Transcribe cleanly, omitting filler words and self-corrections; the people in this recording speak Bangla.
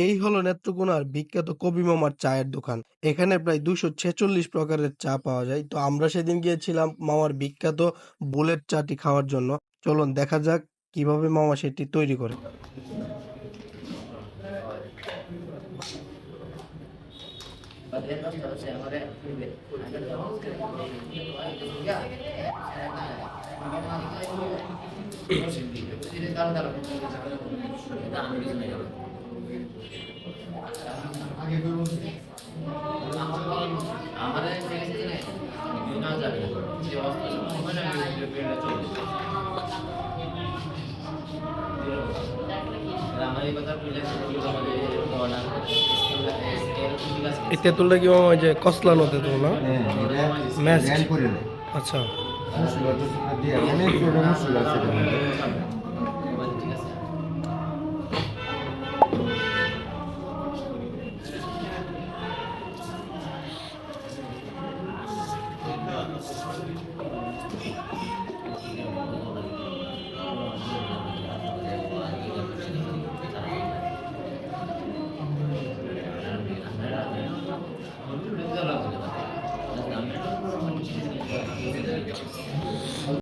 এই হলো নেত্রকোনার বিখ্যাত কবি মামার চায়ের দোকান। এখানে প্রায় 246 প্রকারের চা পাওয়া যায়। তো আমরা সেদিন গিয়েছিলাম মামার বিখ্যাত বুলেট চাটি খাওয়ার জন্য। চলুন দেখা যাক কিভাবে মামা সেটি তৈরি করে। এই তেঁতুলটা কি মামা ওই যে কসলানো তেঁতুল না? হ্যাঁ, এটা ম্যাশ। ব্যান করে নেয়। আচ্ছা। মসলা টসলা দিয়ে অনেক প্রকার মসলা আছে এটার মধ্যে।